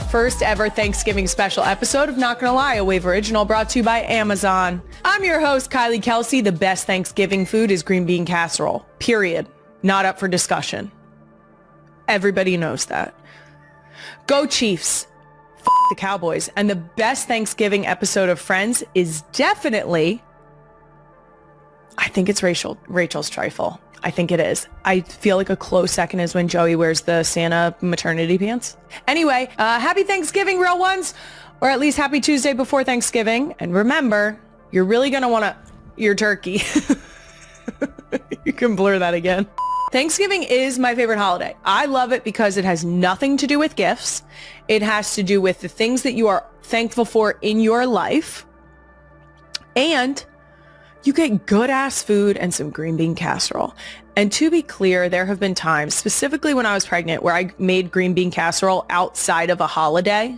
first ever Thanksgiving special episode of Not Gonna Lie, a Wave original brought to you by Amazon. I'm your host, Kylie Kelce. The best Thanksgiving food is green bean casserole. Period. Not up for discussion. Everybody knows that. Go Chiefs. F*** the Cowboys. And the best Thanksgiving episode of Friends is definitely, I think it's Rachel's Trifle. I think it is. I feel like a close second is when Joey wears the Santa maternity pants. Anyway, happy Thanksgiving, real ones. Or at least happy Tuesday before Thanksgiving. And remember, you're really going to want your turkey. You can blur that again. Thanksgiving is my favorite holiday. I love it because it has nothing to do with gifts. It has to do with the things that you are thankful for in your life. And you get good ass food and some green bean casserole. And to be clear, there have been times, specifically when I was pregnant, where I made green bean casserole outside of a holiday.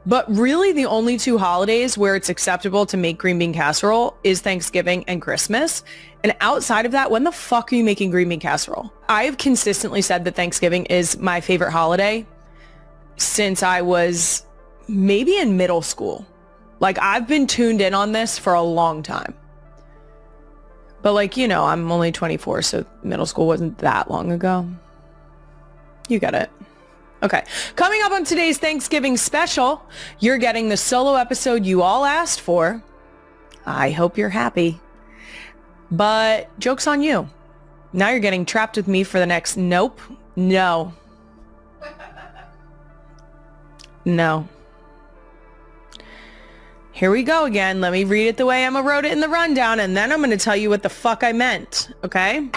But really the only two holidays where it's acceptable to make green bean casserole is Thanksgiving and Christmas. And outside of that, when the fuck are you making green bean casserole? I've consistently said that Thanksgiving is my favorite holiday since I was maybe in middle school. Like, I've been tuned in on this for a long time. But like, you know, I'm only 24, so middle school wasn't that long ago. You get it. Okay. Coming up on today's Thanksgiving special, you're getting the solo episode you all asked for. I hope you're happy. But joke's on you. Now you're getting trapped with me for the next no. Here we go again. Let me read it the way Emma wrote it in the rundown, and then I'm going to tell you what the fuck I meant, okay?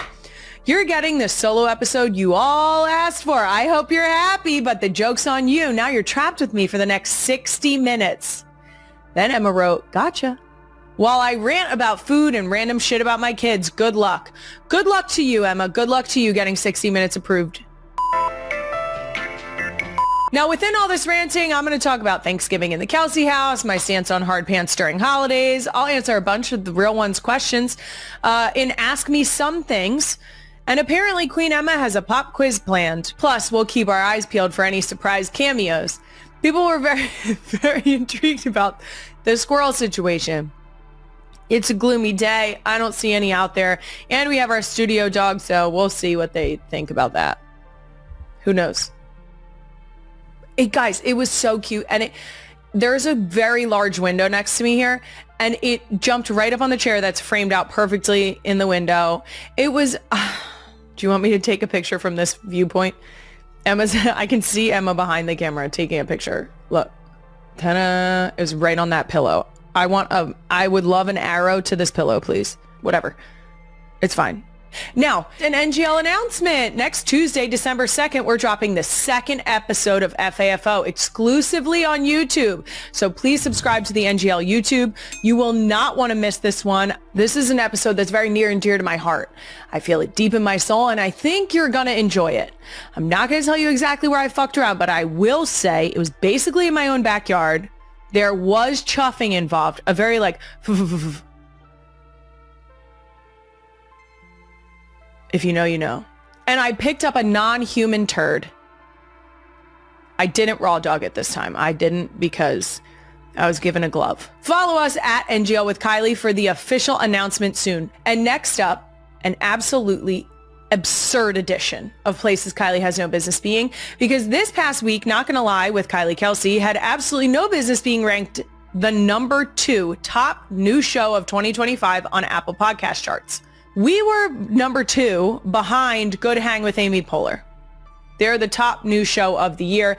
You're getting the solo episode you all asked for. I hope you're happy, but the joke's on you. Now you're trapped with me for the next 60 minutes. Then Emma wrote, gotcha. While I rant about food and random shit about my kids, good luck. Good luck to you, Emma. Good luck to you getting 60 minutes approved. Now, within all this ranting, I'm going to talk about Thanksgiving in the Kelce house, my stance on hard pants during holidays. I'll answer a bunch of the real ones questions in Ask Me Some Things. And apparently Queen Emma has a pop quiz planned. Plus, we'll keep our eyes peeled for any surprise cameos. People were very, very intrigued about the squirrel situation. It's a gloomy day. I don't see any out there. And we have our studio dog, so we'll see what they think about that. Who knows? Guys, it was so cute. And there's a very large window next to me here. And it jumped right up on the chair that's framed out perfectly in the window. It was... do you want me to take a picture from this viewpoint? I can see Emma behind the camera taking a picture. Look. Ta-da. It was right on that pillow. I would love an arrow to this pillow, please. Whatever. It's fine. Now, an NGL announcement. Next Tuesday, December 2nd, we're dropping the second episode of FAFO exclusively on YouTube. So please subscribe to the NGL YouTube. You will not want to miss this one. This is an episode that's very near and dear to my heart. I feel it deep in my soul, and I think you're going to enjoy it. I'm not going to tell you exactly where I fucked around, but I will say it was basically in my own backyard. There was chuffing involved, a very like... If you know, you know. And I picked up a non-human turd. I didn't raw dog it this time. I didn't because I was given a glove. Follow us at NGL with Kylie for the official announcement soon. And next up, an absolutely absurd edition of Places Kylie Has No Business Being, because this past week, Not Gonna Lie with Kylie Kelce had absolutely no business being ranked the number 2 top new show of 2025 on Apple Podcast charts. We were number 2 behind Good Hang with Amy Poehler. They're the top new show of the year.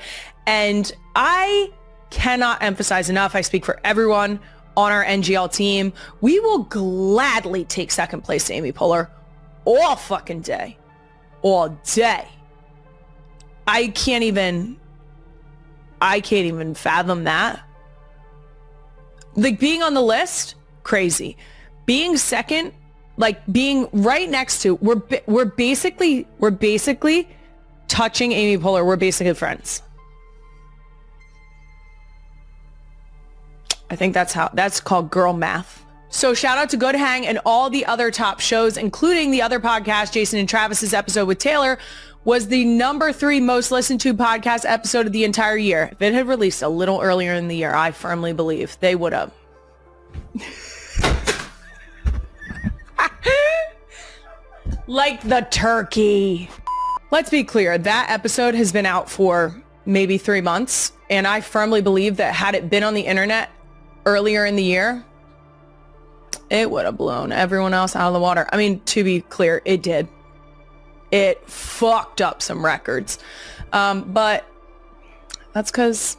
And I cannot emphasize enough, I speak for everyone on our NGL team, we will gladly take second place to Amy Poehler all fucking day. All day. I can't even fathom that. Like, being on the list, crazy. Being second, like being right next to, we're basically touching Amy Poehler. We're basically friends. I think that's called girl math. So shout out to Good Hang and all the other top shows, including the other podcast, Jason and Travis's episode with Taylor, was the number 3 most listened to podcast episode of the entire year. If it had released a little earlier in the year, I firmly believe they would have. Like the turkey. Let's be clear, that episode has been out for maybe 3 months, and I firmly believe that had it been on the internet earlier in the year, it would have blown everyone else out of the water. I mean, to be clear, it did. It fucked up some records. But that's because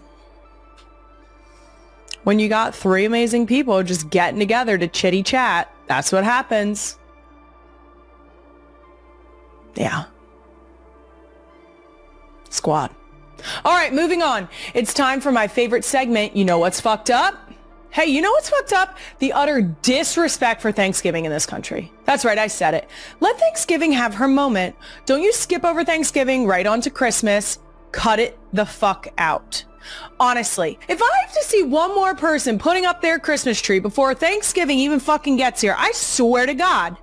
when you got 3 amazing people just getting together to chitty chat, that's what happens. Yeah. Squad. All right, moving on. It's time for my favorite segment. You know what's fucked up? Hey, you know what's fucked up? The utter disrespect for Thanksgiving in this country. That's right, I said it. Let Thanksgiving have her moment. Don't you skip over Thanksgiving right on to Christmas. Cut it the fuck out. Honestly, if I have to see one more person putting up their Christmas tree before Thanksgiving even fucking gets here, I swear to God,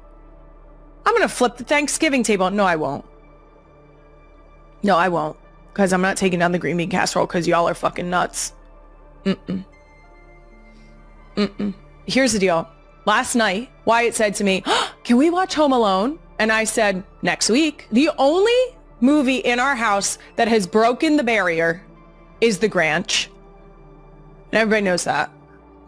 I'm going to flip the Thanksgiving table. No, I won't. No, I won't. Because I'm not taking down the green bean casserole because y'all are fucking nuts. Here's the deal. Last night, Wyatt said to me, can we watch Home Alone? And I said, next week. The only movie in our house that has broken the barrier is The Grinch. And everybody knows that.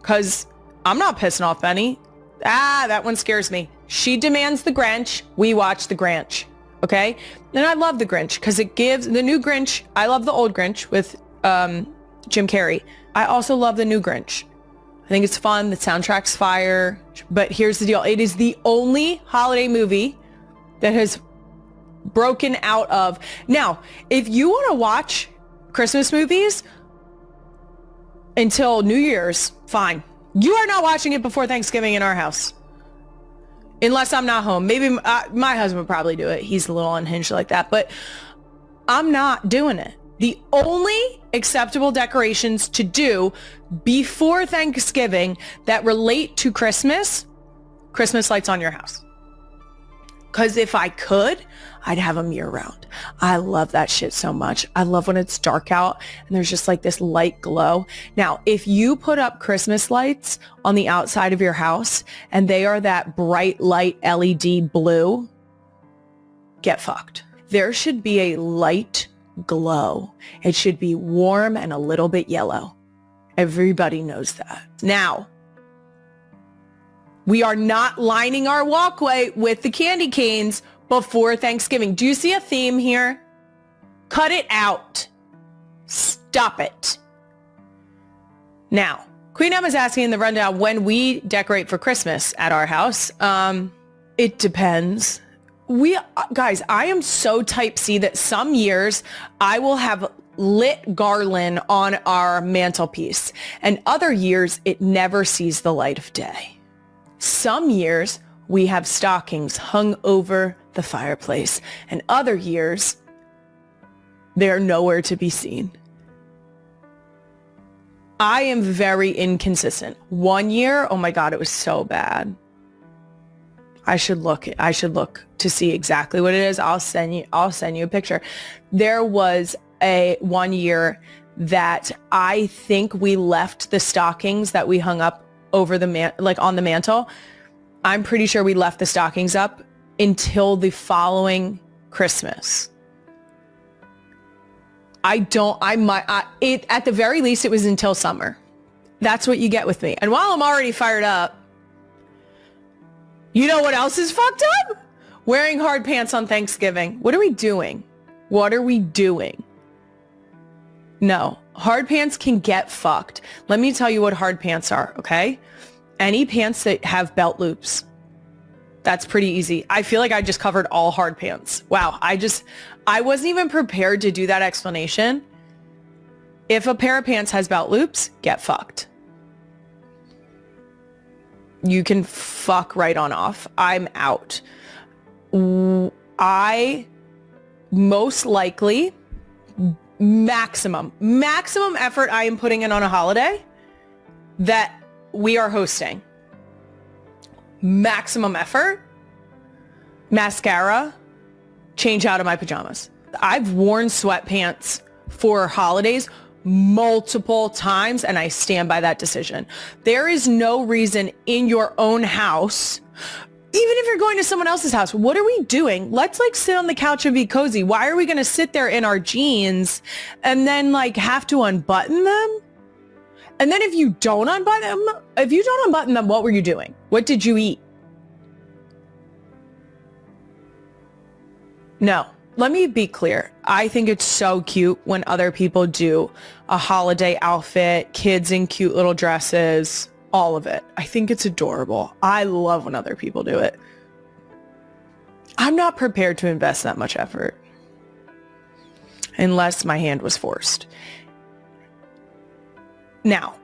Because I'm not pissing off Benny. That one scares me. She demands The Grinch. We watch The Grinch. Okay? And I love The Grinch because it gives the new Grinch. I love the old Grinch with Jim Carrey. I also love the new Grinch. I think it's fun. The soundtrack's fire. But here's the deal. It is the only holiday movie that has broken out of. Now, if you want to watch Christmas movies until New Year's, fine. You are not watching it before Thanksgiving in our house. Unless I'm not home. Maybe my husband would probably do it. He's a little unhinged like that. But I'm not doing it. The only acceptable decorations to do before Thanksgiving that relate to Christmas lights on your house. Because if I could, I'd have them year round. I love that shit so much. I love when it's dark out and there's just like this light glow. Now, if you put up Christmas lights on the outside of your house and they are that bright light LED blue, get fucked. There should be a light glow. It should be warm and a little bit yellow. Everybody knows that. Now, we are not lining our walkway with the candy canes before Thanksgiving. Do you see a theme here? Cut it out. Stop it. Now, Queen Emma's asking in the rundown when we decorate for Christmas at our house. It depends. Guys, I am so type C that some years I will have lit garland on our mantelpiece, and other years it never sees the light of day. Some years we have stockings hung over the fireplace, and other years they're nowhere to be seen. I am very inconsistent. One year, oh my God, it was so bad. I should look to see exactly what it is. I'll send you a picture. There was one year that I think we left the stockings that we hung up over on the mantle. I'm pretty sure we left the stockings up until the following Christmas. At the very least, it was until summer. That's what you get with me. And while I'm already fired up, you know what else is fucked up? Wearing hard pants on Thanksgiving. What are we doing? No, hard pants can get fucked. Let me tell you what hard pants are, okay? Any pants that have belt loops. That's pretty easy. I feel like I just covered all hard pants. Wow, I wasn't even prepared to do that explanation. If a pair of pants has belt loops, get fucked. You can fuck right on off. I'm out. I most likely, maximum effort I am putting in on a holiday that we are hosting. Maximum effort, mascara, change out of my pajamas. I've worn sweatpants for holidays multiple times, and I stand by that decision. There is no reason in your own house, even if you're going to someone else's house, what are we doing? Let's like sit on the couch and be cozy. Why are we going to sit there in our jeans and then like have to unbutton them? And then if you don't unbutton them, what were you doing? What did you eat? No. Let me be clear. I think it's so cute when other people do a holiday outfit, kids in cute little dresses, all of it. I think it's adorable. I love when other people do it. I'm not prepared to invest that much effort unless my hand was forced. Now,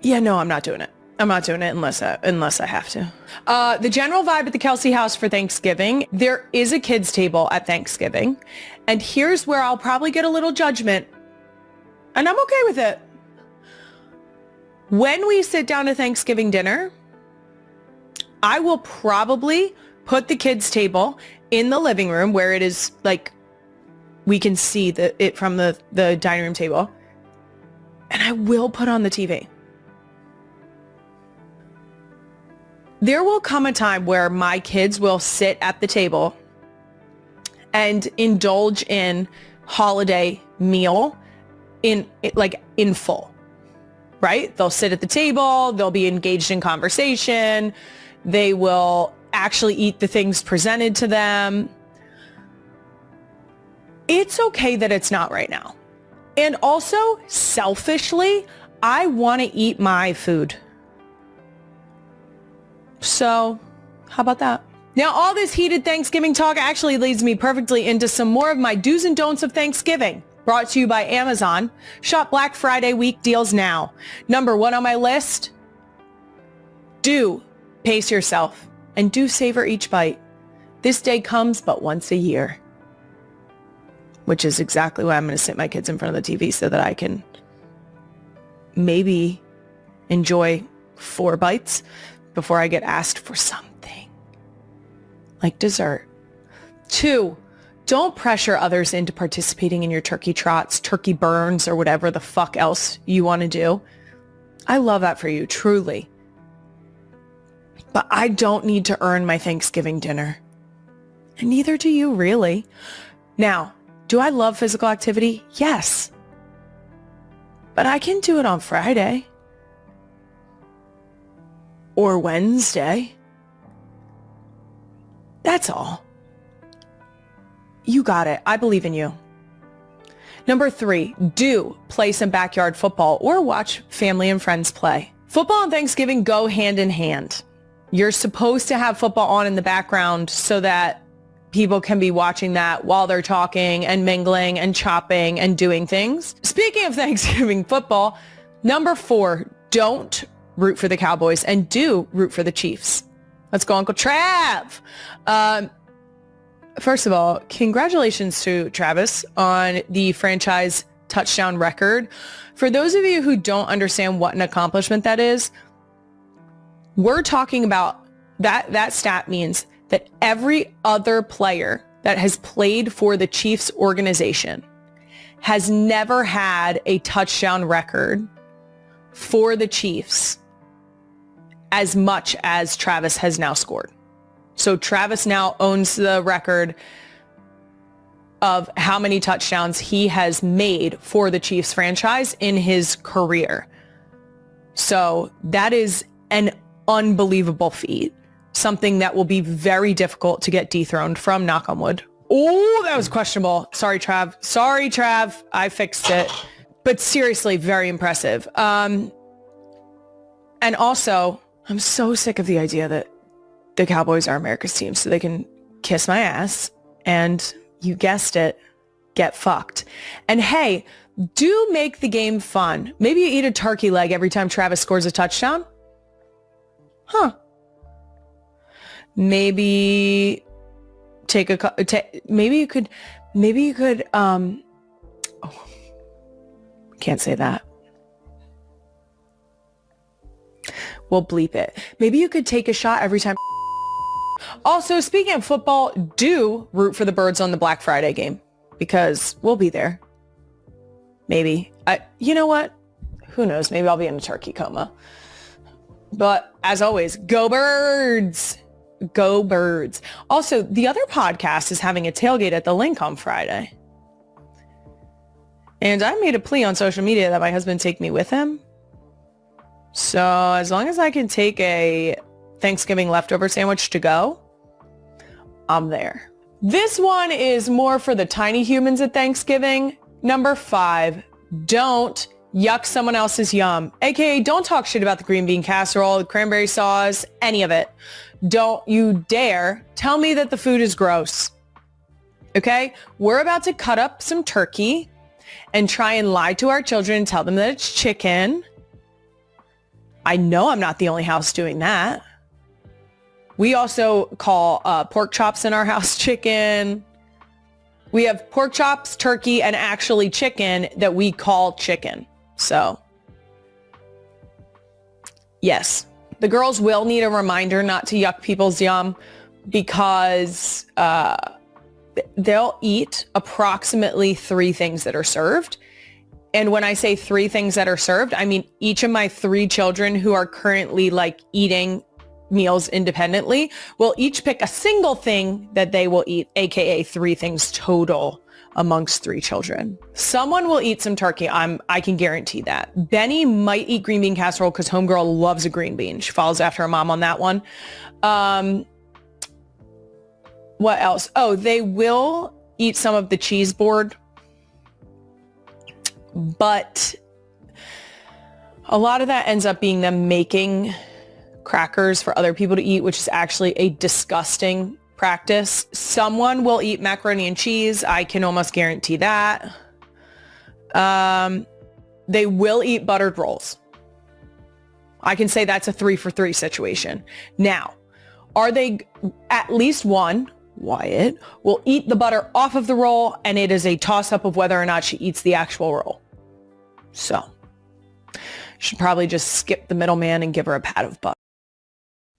yeah, no, I'm not doing it. I'm not doing it unless I have to. The general vibe at the Kelce house for Thanksgiving, there is a kids table at Thanksgiving. And here's where I'll probably get a little judgment. And I'm okay with it. When we sit down to Thanksgiving dinner, I will probably put the kids table in the living room where it is like we can see it from the dining room table. And I will put on the TV. There will come a time where my kids will sit at the table and indulge in holiday meal in full, right? They'll sit at the table, they'll be engaged in conversation, they will actually eat the things presented to them. It's okay that it's not right now. And also, selfishly, I want to eat my food. So, how about that? Now, all this heated Thanksgiving talk actually leads me perfectly into some more of my do's and don'ts of Thanksgiving. Brought to you by Amazon. Shop Black Friday week deals now. Number 1 on my list, do pace yourself and do savor each bite. This day comes but once a year, which is exactly why I'm going to sit my kids in front of the TV so that I can maybe enjoy 4 bites before I get asked for something like dessert. 2, don't pressure others into participating in your turkey trots, turkey burns, or whatever the fuck else you want to do. I love that for you, truly. But I don't need to earn my Thanksgiving dinner. And neither do you, really. Now, do I love physical activity? Yes. But I can do it on Friday. Or Wednesday. That's all. You got it. I believe in you. Number 3, do play some backyard football or watch family and friends play. Football and Thanksgiving go hand in hand. You're supposed to have football on in the background so that people can be watching that while they're talking and mingling and chopping and doing things. Speaking of Thanksgiving football, number 4, don't root for the Cowboys and do root for the Chiefs. Let's go, Uncle Trav. First of all, congratulations to Travis on the franchise touchdown record. For those of you who don't understand what an accomplishment that is, we're talking about that stat means that every other player that has played for the Chiefs organization has never had a touchdown record for the Chiefs as much as Travis has now scored. So Travis now owns the record of how many touchdowns he has made for the Chiefs franchise in his career. So that is an unbelievable feat. Something that will be very difficult to get dethroned from, knock on wood. Oh, that was questionable. Sorry, Trav. I fixed it. But seriously, very impressive. And also, I'm so sick of the idea that the Cowboys are America's team, so they can kiss my ass and, you guessed it, get fucked. And hey, do make the game fun. Maybe you eat a turkey leg every time Travis scores a touchdown. Huh. Maybe maybe you could, can't say that. We'll bleep it. Maybe you could take a shot every time Also, speaking of football, do root for the Birds on the Black Friday game because we'll be there. Maybe. You know what? Who knows? Maybe I'll be in a turkey coma. But as always, go Birds! Go Birds. Also, the other podcast is having a tailgate at the Link on Friday. And I made a plea on social media that my husband take me with him. So as long as I can take a Thanksgiving leftover sandwich to go, I'm there. This one is more for the tiny humans at Thanksgiving. Number 5, don't yuck someone else's yum. AKA don't talk shit about the green bean casserole, the cranberry sauce, any of it. Don't you dare tell me that the food is gross. Okay? We're about to cut up some turkey and try and lie to our children and tell them that it's chicken. I know I'm not the only house doing that. We also call pork chops in our house chicken. We have pork chops, turkey, and actually chicken that we call chicken. So, yes, the girls will need a reminder not to yuck people's yum because they'll eat approximately 3 things that are served. And when I say 3 things that are served, I mean each of my 3 children who are currently like eating meals independently will each pick a single thing that they will eat, aka 3 things total amongst 3 children. Someone will eat some turkey. I can guarantee that. Benny might eat green bean casserole because homegirl loves a green bean. She follows after her mom on that one. What else? Oh, they will eat some of the cheese board, but a lot of that ends up being them making crackers for other people to eat, which is actually a disgusting practice. Someone will eat macaroni and cheese. I can almost guarantee that. They will eat buttered rolls. I can say that's a 3 for 3 situation. Now, are they at least one, Wyatt, will eat the butter off of the roll, and it is a toss-up of whether or not she eats the actual roll. So, should probably just skip the middleman and give her a pat of butter.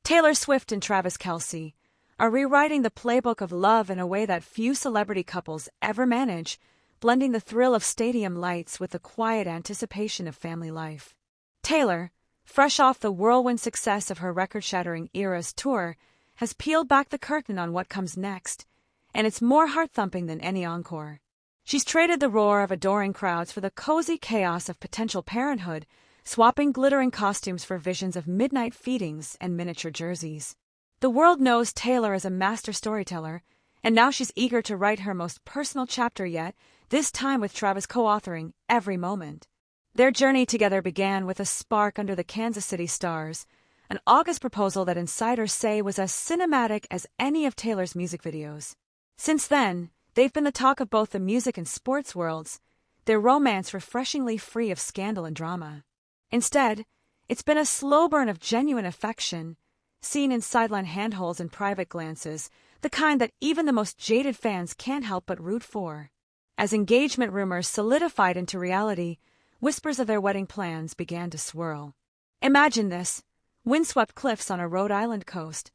Taylor Swift and Travis Kelce are rewriting the playbook of love in a way that few celebrity couples ever manage, blending the thrill of stadium lights with the quiet anticipation of family life. Taylor, fresh off the whirlwind success of her record-shattering Eras tour, has peeled back the curtain on what comes next, and it's more heart-thumping than any encore. She's traded the roar of adoring crowds for the cozy chaos of potential parenthood, swapping glittering costumes for visions of midnight feedings and miniature jerseys. The world knows Taylor as a master storyteller, and now she's eager to write her most personal chapter yet, this time with Travis co-authoring every moment. Their journey together began with a spark under the Kansas City stars, an August proposal that insiders say was as cinematic as any of Taylor's music videos. Since then, they've been the talk of both the music and sports worlds, their romance refreshingly free of scandal and drama. Instead, it's been a slow burn of genuine affection, seen in sideline handholds and private glances, the kind that even the most jaded fans can't help but root for. As engagement rumors solidified into reality, whispers of their wedding plans began to swirl. Imagine this: windswept cliffs on a Rhode Island coast,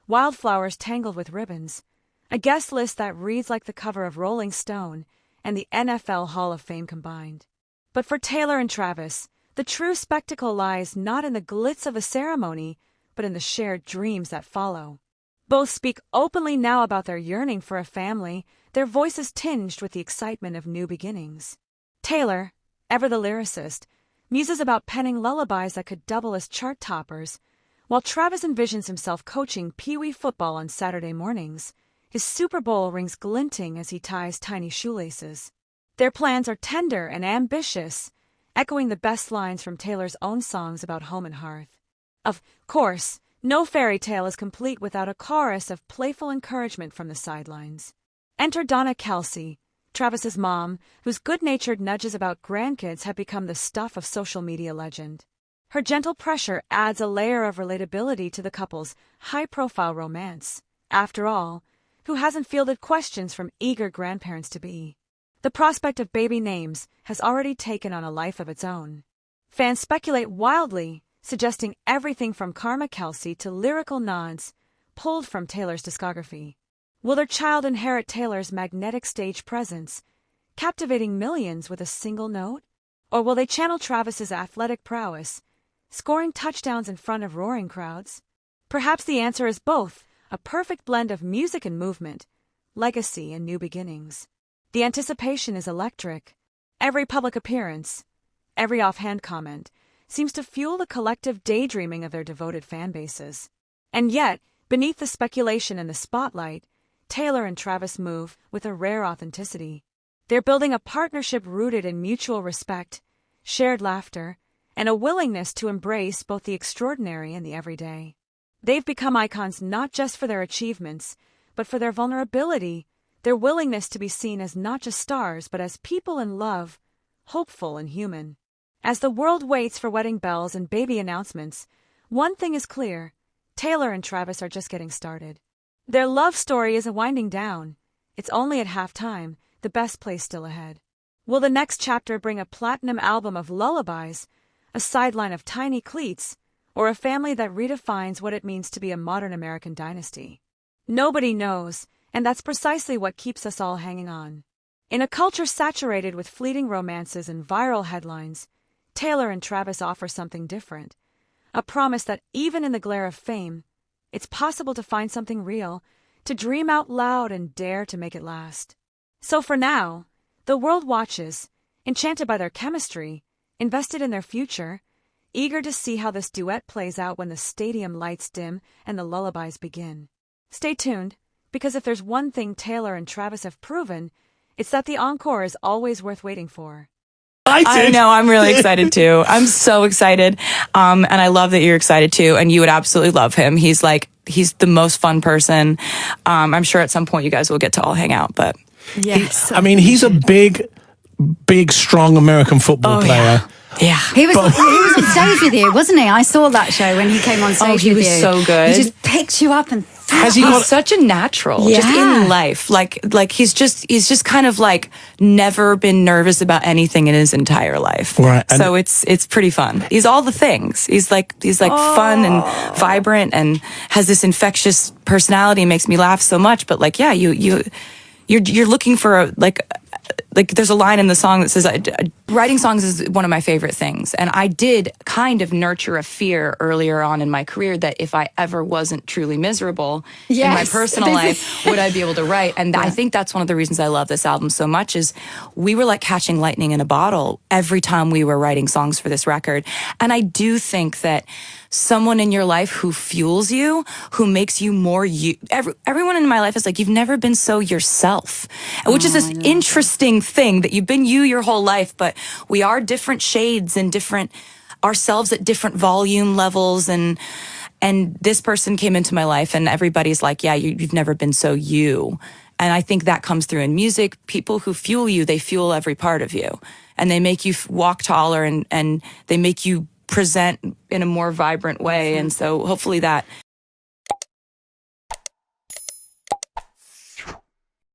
wildflowers tangled with ribbons, a guest list that reads like the cover of Rolling Stone, and the NFL Hall of Fame combined. But for Taylor and Travis, the true spectacle lies not in the glitz of a ceremony, but in the shared dreams that follow. Both speak openly now about their yearning for a family, their voices tinged with the excitement of new beginnings. Taylor, ever the lyricist, muses about penning lullabies that could double as chart toppers, while Travis envisions himself coaching Pee-wee football on Saturday mornings, his Super Bowl rings glinting as he ties tiny shoelaces. Their plans are tender and ambitious, echoing the best lines from Taylor's own songs about home and hearth. Of course, no fairy tale is complete without a chorus of playful encouragement from the sidelines. Enter Donna Kelce, Travis's mom, whose good-natured nudges about grandkids have become the stuff of social media legend. Her gentle pressure adds a layer of relatability to the couple's high-profile romance. After all, who hasn't fielded questions from eager grandparents-to-be? The prospect of baby names has already taken on a life of its own. Fans speculate wildly, suggesting everything from Karma Kelce to lyrical nods, pulled from Taylor's discography? Will their child inherit Taylor's magnetic stage presence, captivating millions with a single note? Or will they channel Travis's athletic prowess, scoring touchdowns in front of roaring crowds? Perhaps the answer is both, a perfect blend of music and movement, legacy and new beginnings. The anticipation is electric. Every public appearance, every offhand comment, seems to fuel the collective daydreaming of their devoted fan bases. And yet, beneath the speculation and the spotlight, Taylor and Travis move with a rare authenticity. They're building a partnership rooted in mutual respect, shared laughter, and a willingness to embrace both the extraordinary and the everyday. They've become icons not just for their achievements, but for their vulnerability, their willingness to be seen as not just stars, but as people in love, hopeful and human. As the world waits for wedding bells and baby announcements, one thing is clear: Taylor and Travis are just getting started. Their love story isn't winding down. It's only at halftime, the best place still ahead. Will the next chapter bring a platinum album of lullabies, a sideline of tiny cleats, or a family that redefines what it means to be a modern American dynasty? Nobody knows, and that's precisely what keeps us all hanging on. In a culture saturated with fleeting romances and viral headlines, Taylor and Travis offer something different. A promise that even in the glare of fame, it's possible to find something real, to dream out loud and dare to make it last. So for now, the world watches, enchanted by their chemistry, invested in their future, eager to see how this duet plays out when the stadium lights dim and the lullabies begin. Stay tuned, because if there's one thing Taylor and Travis have proven, it's that the encore is always worth waiting for. I know, I'm really excited too. I'm so excited. And I love that you're excited too. And you would absolutely love him. He's the most fun person. I'm sure at some point you guys will get to all hang out, but Yes. He's a big, strong American football player. Yeah. He was on stage with you, wasn't he? I saw that show when he came on stage with you. He was so good. He just picked you up and He's such a natural, just in life. Like he's just kind of like never been nervous about anything in his entire life. Right. So it's pretty fun. He's all the things. He's like fun and vibrant and has this infectious personality and makes me laugh so much. But like, yeah, you're looking for like there's a line in the song that says, writing songs is one of my favorite things. And I did kind of nurture a fear earlier on in my career that if I ever wasn't truly miserable in my personal life, would I be able to write? And I think that's one of the reasons I love this album so much is we were like catching lightning in a bottle every time we were writing songs for this record. And I do think that someone in your life who fuels you, who makes you more you. Everyone in my life is like, you've never been so yourself, which is this interesting thing that you've been you your whole life, but we are different shades and different ourselves at different volume levels. And this person came into my life and everybody's like, yeah, you've never been so you. And I think that comes through in music. People who fuel you, they fuel every part of you and they make you walk taller and they make you present in a more vibrant way. And so hopefully that